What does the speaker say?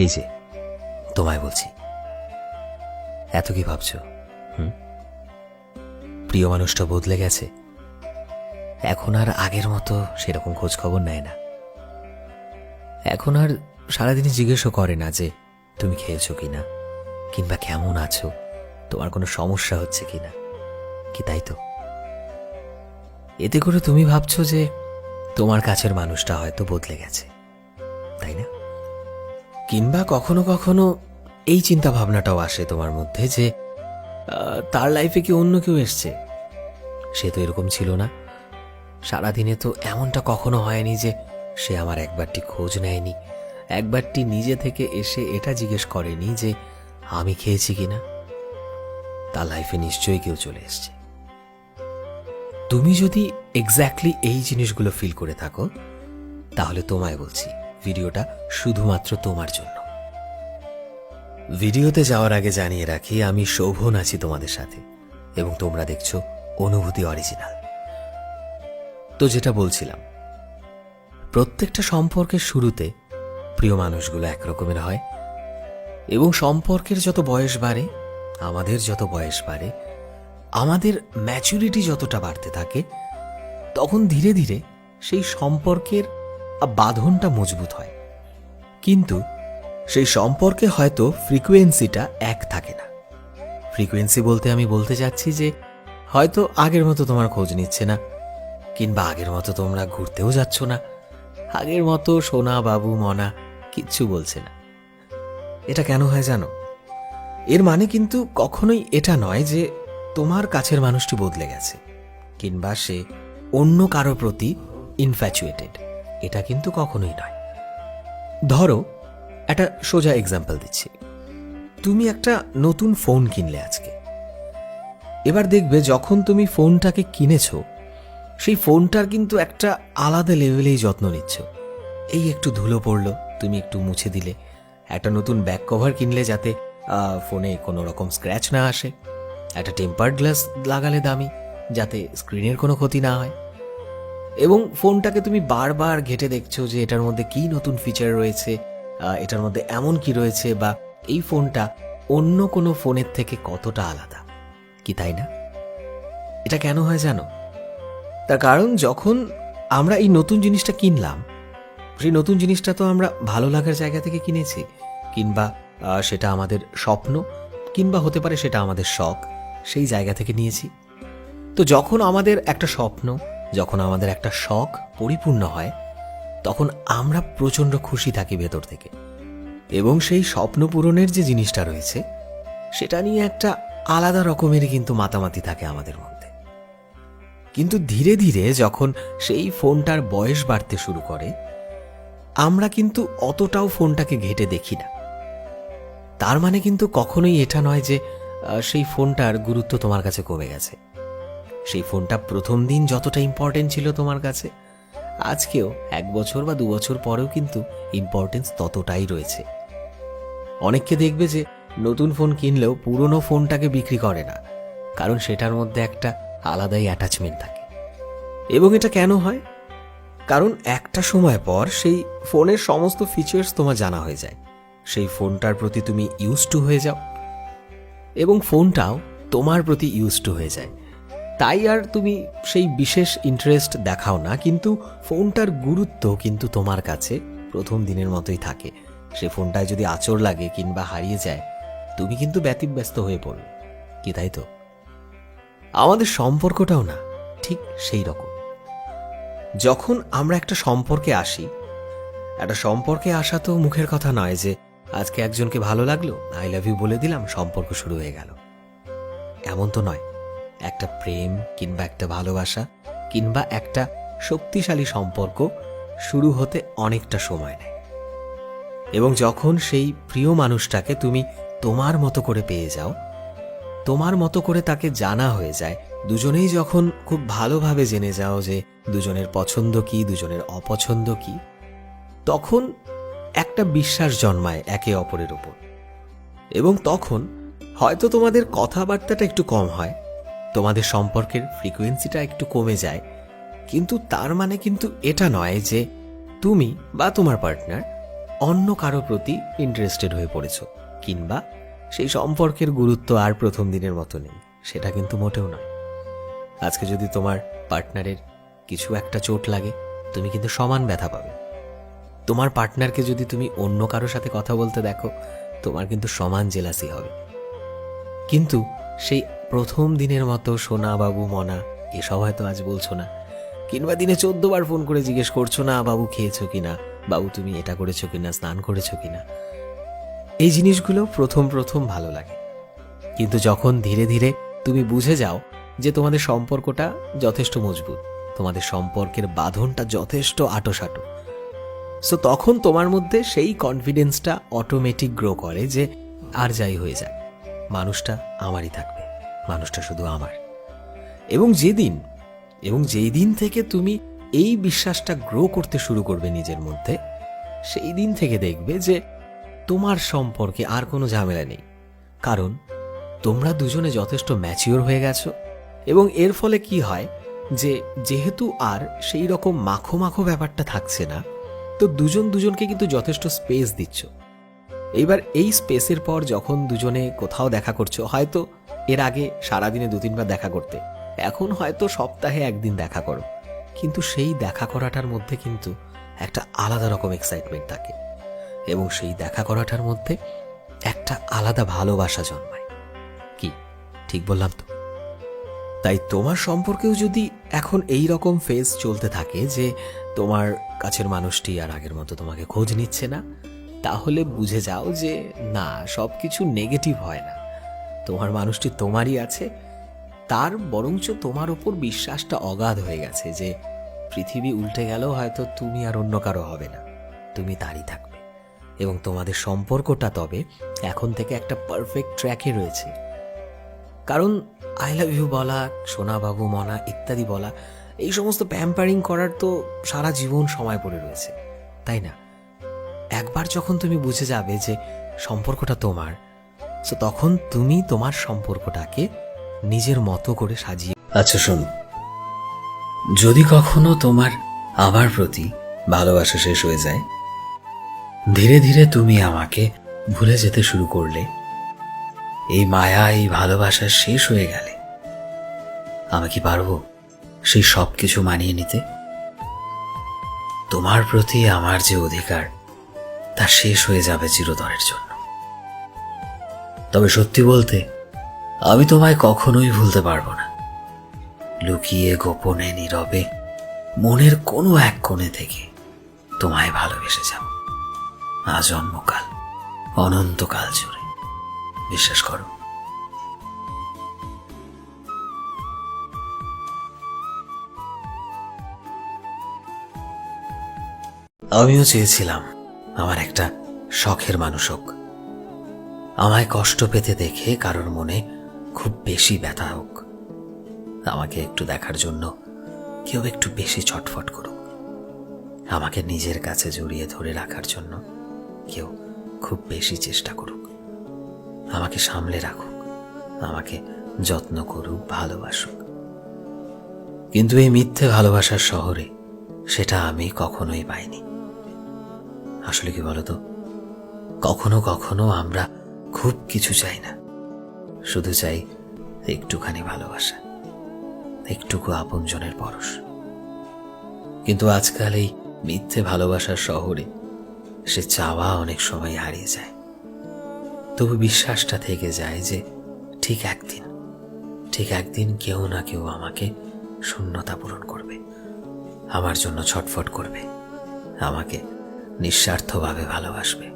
এই যে তোমায় বলছি, এত কি ভাবছো? প্রিয় মানুষটা বদলে গেছে, এখন আর আগের মতো সেরকম খোঁজ খবর নেয় না। এখন আর সারাদিনই জিজ্ঞেসও করে না যে তুমি খেয়েছো কিনা, কিংবা কেমন আছো, তোমার কোনো সমস্যা হচ্ছে কিনা, কি তাই তো? এতে করে তুমি ভাবছো যে তোমার কাছের মানুষটা হয়তো বদলে গেছে, তাই না? কিংবা কখনো কখনো এই চিন্তা ভাবনাটাও আসে তোমার মধ্যে যে তার লাইফে কি অন্য কেউ এসছে, সে তো এরকম ছিল না, সারাদিনে তো এমনটা কখনো হয়নি যে সে আমার একবারটি খোঁজ নেয়নি, একবারটি নিজে থেকে এসে এটা জিজ্ঞেস করেনি যে আমি খেয়েছি কিনা। তার লাইফে নিশ্চয়ই কেউ চলে এসছে। তুমি যদি এক্স্যাক্টলি এই জিনিসগুলো ফিল করে থাকো, তাহলে তোমায় বলছি ভিডিওটা শুধুমাত্র তোমার জন্য। ভিডিওতে যাওয়ার আগে জানিয়ে রাখি, আমি শোভন আছি তোমাদের সাথে, এবং তোমরা দেখছো অনুভূতি অরিজিনাল। তো যেটা বলছিলাম, প্রত্যেকটা সম্পর্কের শুরুতে প্রিয় মানুষগুলো একরকমের হয়, এবং সম্পর্কের যত বয়স বাড়ে, আমাদের যত বয়স বাড়ে, আমাদের ম্যাচুরিটি যতটা বাড়তে থাকে, তখন ধীরে ধীরে সেই সম্পর্কের বাঁধনটা মজবুত হয়। কিন্তু সেই সম্পর্কে হয়তো ফ্রিকোয়েন্সিটা এক থাকে না। ফ্রিকোয়েন্সি বলতে আমি বলতে চাচ্ছি যে হয়তো আগের মতো তোমার খোঁজ নিচ্ছে না, কিংবা আগের মতো তোমরা ঘুরতেও যাচ্ছ না, আগের মতো সোনা বাবু মনা কিচ্ছু বলছে না। এটা কেন হয় জানো? এর মানে কিন্তু কখনোই এটা নয় যে তোমার কাছের মানুষটি বদলে গেছে, কিংবা সে অন্য কারো প্রতি ইনফ্যাচুয়েটেড, এটা কিন্তু কখনোই নয়। ধরো একটা সোজা এক্সাম্পল দিচ্ছি। তুমি একটা নতুন ফোন কিনলে আজকে। এবার দেখবে যখন তুমি ফোনটাকে কিনেছো, সেই ফোনটার কিন্তু একটা আলাদা লেভেলেই যত্ন নিচ্ছ। এই একটু ধুলো পড়লো, তুমি একটু মুছে দিলে। একটা নতুন ব্যাক কভার কিনলে যাতে ফোনে কোনো রকম স্ক্র্যাচ না আসে। একটা টেম্পার্ড গ্লাস লাগালে দামি, যাতে স্ক্রিনের কোনো ক্ষতি না হয়। এবং ফোনটাকে তুমি বারবার ঘেটে দেখছো যে এটার মধ্যে কি নতুন ফিচার রয়েছে, এটার মধ্যে এমন কি রয়েছে, বা এই ফোনটা অন্য কোনো ফোনের থেকে কতটা আলাদা, কি তাই না? এটা কেন হয় জানো? তার কারণ যখন আমরা এই নতুন জিনিসটা কিনলাম, সেই নতুন জিনিসটা তো আমরা ভালো লাগার জায়গা থেকে কিনেছি, কিংবা সেটা আমাদের স্বপ্ন, কিংবা হতে পারে সেটা আমাদের শখ, সেই জায়গা থেকে নিয়েছি। তো যখন আমাদের একটা স্বপ্ন, যখন আমাদের একটা শখ পরিপূর্ণ হয়, তখন আমরা প্রচণ্ড খুশি থাকি ভেতর থেকে, এবং সেই স্বপ্ন পূরণের যে জিনিসটা রয়েছে সেটা নিয়ে একটা আলাদা রকমেরই কিন্তু মাতামাতি থাকে আমাদের মধ্যে। কিন্তু ধীরে ধীরে যখন সেই ফোনটার বয়স বাড়তে শুরু করে, আমরা কিন্তু অতটাও ফোনটাকে ঘেটে দেখি না। তার মানে কিন্তু কখনোই এটা নয় যে সেই ফোনটার গুরুত্ব তোমার কাছে কমে গেছে। সেই ফোনটা প্রথম দিন যতটা ইম্পর্টেন্ট ছিল তোমার কাছে, আজকেও 1 বছর বা 2 বছর পরেও কিন্তু ইম্পর্টেন্স ততটাই রয়েছে। অনেককে দেখবে যে নতুন ফোন কিনলেও পুরনো ফোনটাকে বিক্রি করে না, কারণ সেটার মধ্যে একটা আলাদাই অ্যাটাচমেন্ট থাকে। এবং এটা কেন হয়? কারণ একটা সময় পর সেই ফোনের সমস্ত ফিচার্স তোমার জানা হয়ে যায়, সেই ফোনটার প্রতি তুমি ইউজ টু হয়ে যাও, এবং ফোনটাও তোমার প্রতি ইউজ টু হয়ে যায়। তাই আর তুমি সেই বিশেষ ইন্টারেস্ট দেখাও না, কিন্তু ফোনটার গুরুত্ব কিন্তু তোমার কাছে প্রথম দিনের মতোই থাকে। সে ফোনটায় যদি আঁচড় লাগে কিংবা হারিয়ে যায়, তুমি কিন্তু ব্যতিব্যস্ত হয়ে পড়ো, কি তাই তো? আমাদের সম্পর্কটাও না ঠিক সেই রকম। যখন আমরা একটা সম্পর্কে আসি, একটা সম্পর্কে আসা তো মুখের কথা নয় যে আজকে একজনকে ভালো লাগলো, আই লাভ ইউ বলে দিলাম, সম্পর্ক শুরু হয়ে গেল, এমন তো নয়। একটা প্রেম কিংবা একটা ভালোবাসা কিংবা একটা শক্তিশালী সম্পর্ক শুরু হতে অনেকটা সময় নেয়। এবং যখন সেই প্রিয় মানুষটাকে তুমি তোমার মতো করে পেয়ে যাও, তোমার মতো করে তাকে জানা হয়ে যায়, দুজনেই যখন খুব ভালোভাবে জেনে যাও যে দুজনের পছন্দ কি, দুজনের অপছন্দ কি, তখন একটা বিশ্বাস জন্মায় একে অপরের উপর। এবং তখন হয়তো তোমাদের কথাবার্তাটা একটু কম হয়, তোমাদের সম্পর্কের ফ্রিকোয়েন্সিটা একটু কমে যায়, কিন্তু তার মানে কিন্তু এটা নয় যে তুমি বা তোমার পার্টনার অন্য কারো প্রতি ইন্টারেস্টেড হয়ে পড়েছ, কিংবা সেই সম্পর্কের গুরুত্ব আর প্রথম দিনের মতো নেই, সেটা কিন্তু মোটেও নয়। আজকে যদি তোমার পার্টনারের কিছু একটা চোট লাগে, তুমি কিন্তু সমান ব্যথা পাবে। তোমার পার্টনারকে যদি তুমি অন্য কারোর সাথে কথা বলতে দেখো, তোমার কিন্তু সমান জেলাসি হবে। কিন্তু সেই প্রথম দিনের মতো সোনা বাবু মনা এসব হয়তো আজ বলছো না, কিংবা দিনে 14 বার ফোন করে জিজ্ঞেস করছো না বাবু খেয়েছো কিনা, বাবু তুমি এটা করেছো কিনা, স্নান করেছো কিনা। এই জিনিসগুলো প্রথম প্রথম ভালো লাগে, কিন্তু যখন ধীরে ধীরে তুমি বুঝে যাও যে তোমাদের সম্পর্কটা যথেষ্ট মজবুত, তোমাদের সম্পর্কের বাঁধনটা যথেষ্ট আঁটোসাঁটো, সো তখন তোমার মধ্যে সেই কনফিডেন্সটা অটোমেটিক গ্রো করে যে আর যাই হয়ে যায়, মানুষটা আমারই থাকবে, মানুষটা শুধু আমার। এবং যেই দিন থেকে তুমি এই বিশ্বাসটা গ্রো করতে শুরু করবে নিজের মধ্যে, সেই দিন থেকে দেখবে যে তোমার সম্পর্কে আর কোনো ঝামেলা নেই। কারণ তোমরা দুজনে যথেষ্ট ম্যাচিওর হয়ে গেছো, এবং এর ফলে কি হয় যে যেহেতু আর সেই রকম মাখো মাখো ব্যাপারটা থাকছে না, তো দুজন দুজনকে কিন্তু যথেষ্ট স্পেস দিচ্ছ। এইবার এই স্পেসের পর যখন দুজনে কোথাও দেখা করছো, হয়তো এর আগে সারাদিনে 2-3 বার দেখা করতে, এখন হয়তো সপ্তাহে 1 দিন দেখা করো, কিন্তু সেই দেখা করাটার মধ্যে কিন্তু একটা আলাদা রকম এক্সাইটমেন্ট থাকে, এবং সেই দেখা করাটার মধ্যে একটা আলাদা ভালোবাসা জন্মায়। কি ঠিক বললাম তো? তাই তোমার সম্পর্কেও যদি এখন এই রকম ফেজ চলতে থাকে যে তোমার কাছের মানুষটি আর আগের মতো তোমাকে খোঁজ নিচ্ছে না, তাহলে বুঝে যাও যে না, সব কিছু নেগেটিভ হয় না। তোমার মানুষটি তোমারই আছে, তার বরঞ্চ তোমার ওপর বিশ্বাসটা অগাধ হয়ে গেছে যে পৃথিবী উল্টে গেলেও হয়তো তুমি আর অন্য কারো হবে না, তুমি তারই থাকবে, এবং তোমাদের সম্পর্কটা তবে এখন থেকে একটা পারফেক্ট ট্র্যাকে রয়েছে। কারণ আই লাভ ইউ বলা, সোনা বাবু মনা ইত্যাদি বলা, এই সমস্ত প্যাম্পারিং করার তো সারা জীবন সময় পড়ে রয়েছে, তাই না? একবার যখন তুমি বুঝে যাবে যে সম্পর্কটা তোমার, তো তখন তুমি তোমার সম্পর্কটাকে নিজের মতো করে সাজিয়ে। আচ্ছা শোনো, যদি কখনো তোমার আমার প্রতি ভালোবাসা শেষ হয়ে যায়, ধীরে ধীরে তুমি আমাকে ভুলে যেতে শুরু করলে, এই মায়া এই ভালোবাসা শেষ হয়ে গেলে আমি কি পারবো সেই সব কিছু মানিয়ে নিতে? তোমার প্রতি আমার যে অধিকার, তা শেষ হয়ে যাবে চিরতরের জন্য। তবে সত্যি বলতে, আমি তোমায় কখনোই ভুলতে পারবো না। লুকিয়ে গোপনে নীরবে মনের কোনো এক কোণে থেকে তোমায় ভালোবেসে যাও, আজন্মকাল, অনন্তকাল জুড়ে। বিশ্বাস করো। আমিও চেয়েছিলাম আমার একটা শখের মানুষ হোক, আমায় কষ্ট পেতে দেখে কারোর মনে খুব বেশি ব্যথা হোক, আমাকে একটু দেখার জন্য কেউ একটু বেশি ছটফট করুক, আমাকে নিজের কাছে জড়িয়ে ধরে রাখার জন্য কেউ খুব বেশি চেষ্টা করুক, আমাকে সামলে রাখুক, আমাকে যত্ন করুক, ভালোবাসুক। কিন্তু এই মিথ্যে ভালোবাসার শহরে সেটা আমি কখনোই পাইনি। আসলে কি বলতো, কখনো কখনো আমরা খুব কিছু চাই না, শুধু চাই একটুখানি ভালোবাসা, একটুকু আপনজনের পরশ। কিন্তু আজকাল এই মিথ্যে ভালোবাসার শহরে সে চাওয়া অনেক সময় হারিয়ে যায়। তবু বিশ্বাসটা থেকে যায় যে ঠিক একদিন কেউ না কেউ আমাকে শূন্যতা পূরণ করবে, আমার জন্য ছটফট করবে, আমাকে নিঃস্বার্থভাবে ভালোবাসবে।